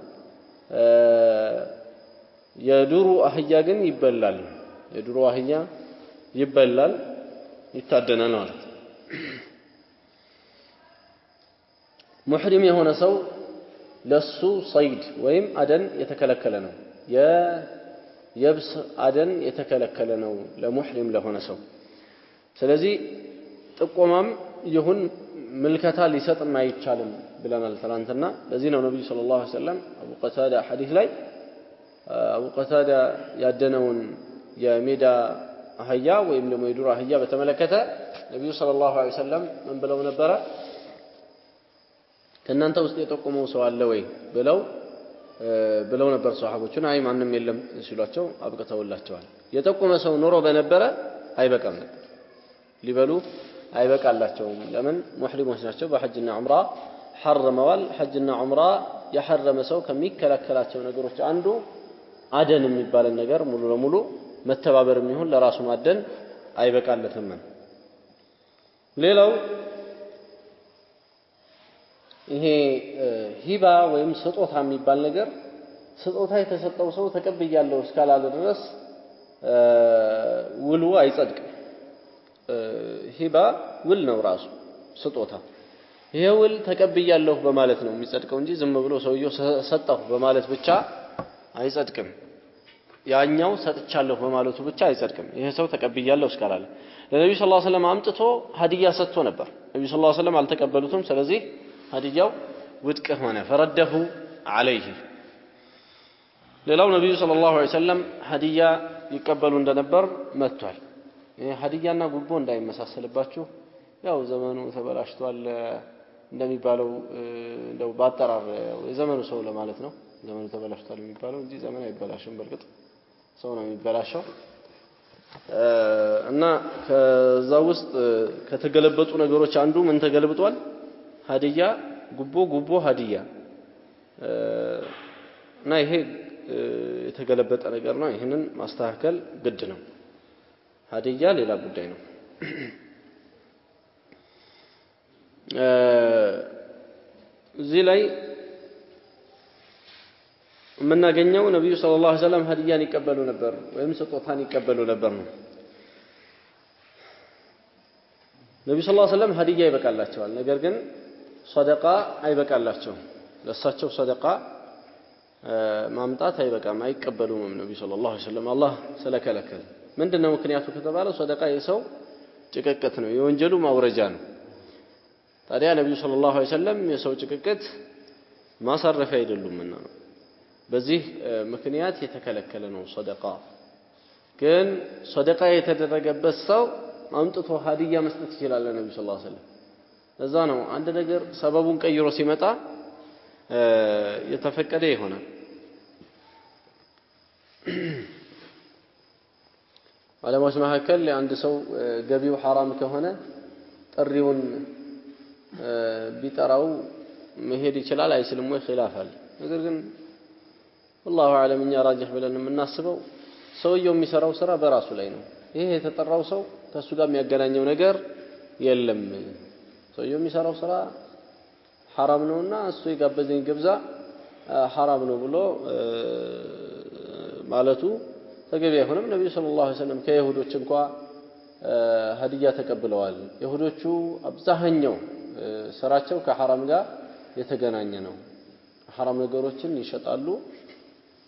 የዱሩ አህያ ግን ይበላል። የዱሩ አህያ ይበላል፣ ይታደናል ማለት ነው። ሙሕሪም የሆነ ሰው ለሱ ሰይድ ወይም አደን የተከለከለ ነው። የብስ አደን የተከለከለ ነው ለሙሕሪም ለሆነ ሰው። ስለዚህ ጥቆማም ይሁን ምልከታ ሊሰጥም አይቻልም ብለናል ትናንትና። ለዚህ ነው ነብዩ ሰለላሁ ዐለይሂ ወሰለም አቡ ቀታዳ ሐዲስ ላይ አቡ ቀታዳ ያደነውን የሜዳ አህያ ወይም ደግሞ የዱር አህያ በተመለከተ ነብዩ ሰለላሁ ዐለይሂ ወሰለም ምን ብለው ነበረ? ከእናንተ ውስጥ የጠቆመው ሰው አለ ወይ ብለው ነበር ሷሐቦቹን። አይ ማንም የለም ሲሏቸው አብቅተውላቸዋል። የጠቆመ ሰው ኖሮ በነበረ አይበቃም ነበር፣ ሊበሉ አይበቃላቸውም። ለምን? ሙሕሪሞች ናቸው፣ በሐጅና ዑምራ ሐረመዋል። ሐጅና ዑምራ የሐረመ ሰው ከሚከለከላቸው ነገሮች አንዱ አደን የሚባል ነገር ሙሉ ለሙሉ መተባበር የሚሆን ለራሱ ማደን አይበቃለትም። ሌላው ይሄ ሂባ ወይም ስጦታ የሚባል ነገር ስጦታ የተሰጠው ሰው ተቀብያለሁ እስካላለ ድረስ ውሉ አይጸድቅም። ሂባ ውል ነው ራሱ ስጦታ። ይሄ ውል ተቀብያለሁ በማለት ነው የሚጸድቀው እንጂ ዝም ብሎ ሰውየው ሰጠሁ በማለት ብቻ አይጸድቅም። ያኛው ሰጥቻለሁ በማለቱ ብቻ አይጸድቅም። ይሄ ሰው ተቀብያለሁ እስካላለ ለነብዩ ሰለላሁ ዐለይሂ ወሰለም አምጥቶ ሀዲያ ሰጥቶ ነበር። ነብዩ ሰለላሁ ዐለይሂ ወሰለም አልተቀበሉትም። ስለዚህ ሀዲያው ውድቅ ሆነ። ፈረደሁ ዐለይሂ። ሌላው ነብዩ ሰለላሁ ዐለይሂ ወሰለም ሀዲያ ይቀበሉ እንደነበር መጥቷል። ሀዲያና ጉቦ እንዳይመሳሰልባችሁ፣ ያው ዘመኑ ተበላሽቷል እንደሚባለው እንደው ባጠራር የዘመኑ ሰው ለማለት ነው። ዘመኑ ተበላሽቷል የሚባለው እንጂ ዘመን አይበላሽም። በርግጥ ሰው ነው የሚበላሸው። እና ከዛ ውስጥ ከተገለበጡ ነገሮች አንዱ ምን ተገልብጧል? ሀዲያ ጉቦ ሀዲያ እና ይሄ የተገለበጠ ነገር ነው። ይሄንን ማስተካከል ግድ ነው። ሀዲያ ሌላ ጉዳይ ነው። እዚህ ላይ የምናገኘው ነብዩ ሰለላሁ ዐለይሂ ወሰለም ሀዲያን ይቀበሉ ነበር ወይም ስጦታን ይቀበሉ ነበር ነው። ነብዩ ሰለላሁ ዐለይሂ ወሰለም ሀዲያ ይበቃላቸዋል፣ ነገር ግን ሰደቃ አይበቃላቸውም። ለሳቸው ሰደቃ ማምጣት አይበቃም፣ አይቀበሉም ነብዩ ሰለላሁ ዐለይሂ ወሰለም አላህ ስለከለከለ። ምንድነው ምክንያቱ ከተባለ ሰደቃ የሰው ጭቅቅት ነው የወንጀሉ ማውረጃ ነው ታዲያ ነብዩ ሰለላሁ ዐለይሂ ወሰለም የሰው ጭቅቅት ማሳረፊያ አይደሉምና ነው በዚህ ምክንያት የተከለከለ ነው ሰደቃ ግን ሰደቃ የተደረገበት ሰው አምጥቶ ሀዲያ መስጠት ይችላል ነብዩ ሰለላሁ ዐለይሂ ወሰለም ለዛ ነው አንድ ነገር ሰበቡን ቀይሮ ሲመጣ የተፈቀደ ይሆናል ዓለማዎች መካከል አንድ ሰው ገቢው حرام ከሆነ ጥሪውን ቢጠራው መሄድ ይችላል አይስልም ወይ ኺላፍ አለ ነገር ግን والله اعلم እኛ ራጅህ ብለን የምናስበው ሰውየው የሚሰራው ስራ በራሱ ላይ ነው ይሄ የተጠራው ሰው ከሱ ጋር የሚያገናኘው ነገር የለም ሰውየው የሚሰራው ስራ حرام ነውና እሱ ይጋበዘኝ ግብዛ حرام ነው ብሎ ማለቱ ተገቢ አይሆንም ነብዩ ሰለላሁ ዐለይሂ ወሰለም ከይሁዶች እንኳን ሀዲያ ተቀብለዋል ይሁዶቹ አብዛኛው ስራቸው ከሐራም ጋር የተገናኘ ነው حرام ነገሮችን ይሸጣሉ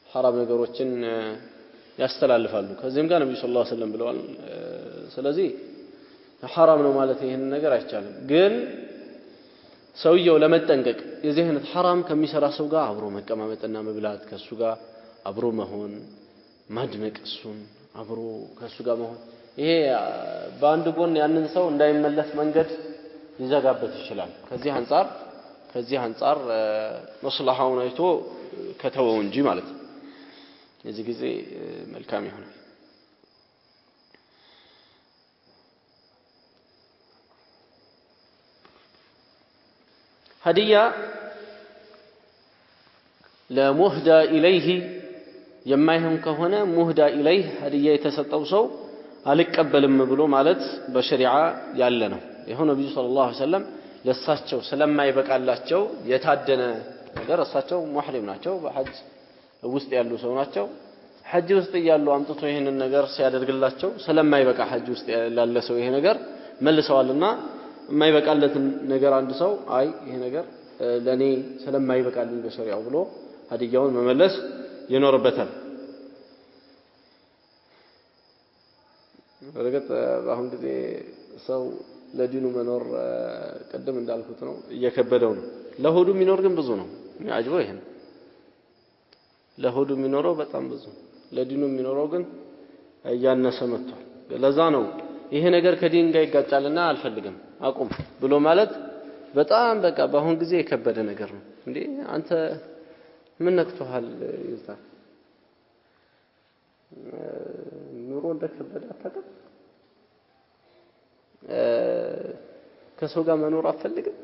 حرام ነገሮችን ያስተላልፋሉ ከዚህም ጋር ነብዩ ሰለላሁ ዐለይሂ ወሰለም ብለዋል ስለዚህ حرام ነው ማለት ይሄን ነገር አይቻልም ግን ሰውየው ለመጠንቀቅ የዚህ አይነት حرام ከሚሰራ ሰው ጋር አብሮ መቀማመጥና መብላት ከሱ ጋር አብሮ መሆን ማድመቅ እሱን አብሮ ከሱ ጋር መሆን ይሄ በአንድ ጎን ያንን ሰው እንዳይመለስ መንገድ ሊዘጋበት ይችላል ከዚህ አንፃር መስላሃውን አይቶ ከተወው እንጂ ማለት ነው የዚህ ጊዜ መልካም ይሆናል ሀዲያ ለሙህዳ ኢለይሂ የማይሆን ከሆነ ሙህዳ ኢለይህ ሀዲያ የተሰጠው ሰው አልቀበልም ብሎ ማለት በሸሪዓ ያለ ነው ይሄው ነብዩ ሰለላሁ ዐለይሂ ወሰለም ለሳቸው ስለማይበቃላቸው የታደነ ነገር እሳቸው ሙህሪም ናቸው በሐጅ ውስጥ ያሉ ሰው ናቸው ሐጅ ውስጥ ያሉ አምጥቶ ይሄንን ነገር ሲያደርግላቸው ስለማይበቃ ሐጅ ውስጥ ያለ ሰው ይሄ ነገር መልሰዋልና የማይበቃለትን ነገር አንድ ሰው አይ ይሄ ነገር ለኔ ስለማይበቃልኝ በሸሪዓው ብሎ ሀዲያውን መመለስ ይኖርበታል ወረቀት አሁን ጊዜ ሰው ለዲኑ መኖር ቀደም እንዳልኩት ነው እየከበደው ነው ለሆዱ የሚኖር ግን ብዙ ነው ያጅበው ይሄን ለሆዱ የሚኖረው በጣም ብዙ ለዲኑ የሚኖረው ግን ያነሰ መጥቷል ለዛ ነው ይሄ ነገር ከዲን ጋር ይጋጫልና አልፈልግም አቁም ብሎ ማለት በጣም በቃ በአሁን ጊዜ የከበደ ነገር ነው እንዴ አንተ ምን ነክቶሃል ይልታል ኑሮ እንደከበደ አታውቅም ከሰው ጋር መኖር አትፈልግም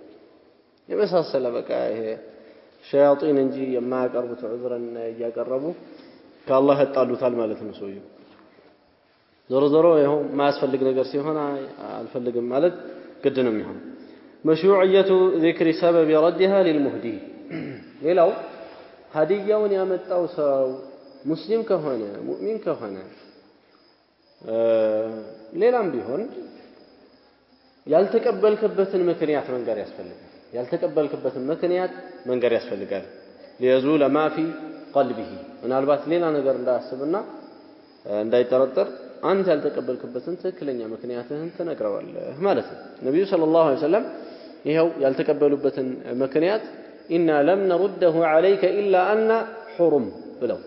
የመሳሰለ በቃ ይሄ ሸያጢን እንጂ የማያቀርቡት ዑዝረን እያቀረቡ ከአላህ ያጣሉታል ማለት ነው ሰውየው ዞሮ ይሄው ማያስፈልግ ነገር ሲሆን አልፈልግም ማለት ግድ ነው የሚሆነው መሽሩዕየቱ ذكر سبب ردها للمهدي ሌላው ሀዲያውን ያመጣው ሰው ሙስሊም ከሆነ ሙእሚን ከሆነ ሌላም ቢሆን ያልተቀበልከበትን ምክንያት መንገር ያስፈልጋል ليزول ما في قلبه ምናልባት ሌላ ነገር እንዳያስብና እንዳይጠረጠር አንተ ያልተቀበልክበትን ትክክለኛ ምክንያትህን ተነግረዋለህ ማለት ነው ነብዩ ሰለላሁ ዐለይሂ ወሰለም ይሄው ያልተቀበሉበትን ምክንያት ኢና ለም ነርደሁ عليك الا ان حرم ብለው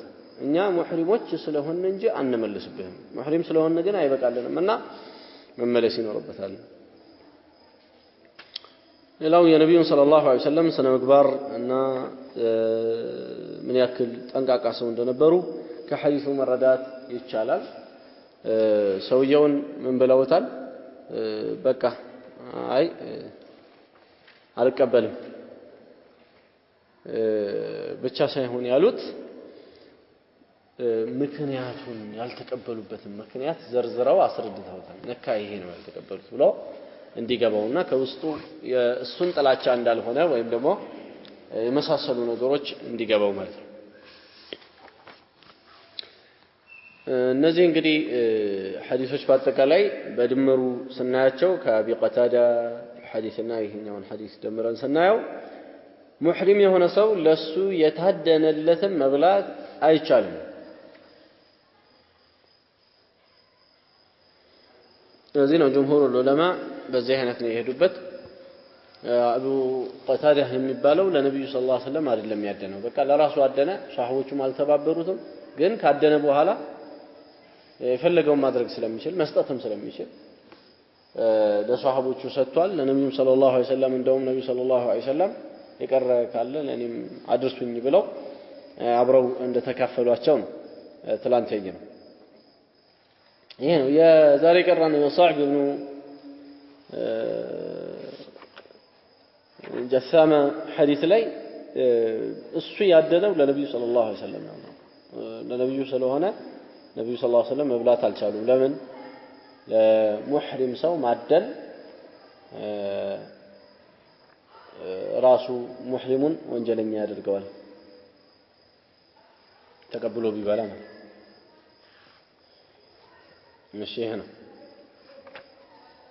እኛ ሙህሪሞች ስለሆነ እንጂ አንመልስብህም ሙህሪም ስለሆነ ግን አይበቃልንምና መመለስ ይኖርበታል ሌላው የነብዩ ሰለላሁ ዐለይሂ ወሰለም ስነ ምግባር እና ምን ያክል ጠንቃቃ ሰው እንደነበሩ ከሐዲሱ መረዳት ይቻላል ሰውየውን ምን ብለውታል በቃ አይ አልቀበልም ብቻ ሳይሆን ያሉት ምክንያቱን ያልተቀበሉበትን ምክንያት ዘርዝረው አስረድተውታል ነካ ይሄ ነው ያልተቀበሉት ብሎ እንዲገባውና ከውስጡ የእሱን ጥላቻ እንዳልሆነ ወይም ደግሞ የመሳሰሉ ነገሮች እንዲገባው ማለት ነው እነዚህ እንግዲህ ሐዲሶች በአጠቃላይ በድምሩ ስናያቸው ከአቢ ቀታዳ ሐዲስና ይሄኛውን ሐዲስ ደምረን ስናየው ሙህሪም የሆነ ሰው ለሱ የታደነለትን መብላት አይቻልም ስለዚህ ነው ጀምሁሩ ዑለማ በዚህ አይነት ነው የሄዱበት አቡ ቀታዳ የሚባለው ለነብዩ ሰለላሁ ዐለይሂ ወሰለም አይደለም ያደነው በቃ ለራሱ አደነ ሷህቦቹም አልተባበሩትም ግን ካደነ በኋላ የፈለገውን ማድረግ ስለሚችል መስጠትም ስለሚችል ለሷህቦቹ ሰጥቷል ለነብዩ ሰለላሁ ዐለይሂ ወሰለም እንደውም ነብዩ ሰለላሁ ዐለይሂ ወሰለም የቀረ ካለ ለኔም አድርሱኝ ብለው አብረው እንደተካፈሏቸው ነው ትላንት ያየነው ይሄ ነው የዛሬ ቀራነው የሷዕብ ኢብኑ ጀሳማ ሐዲስ ላይ እሱ ያደነው ለነብዩ ሰለላሁ ዐለይሂ ወሰለም ነው ለነብዩ ስለሆነ ነብዩ ሰለላሁ ዐለይሂ ወሰለም መብላት አልቻሉም ለምን ለሙህሪም ሰው ማደል ራሱ ሙህሪሙን ወንጀለኛ ያደርገዋል ተቀብሎ ቢበላ ነው مش هنا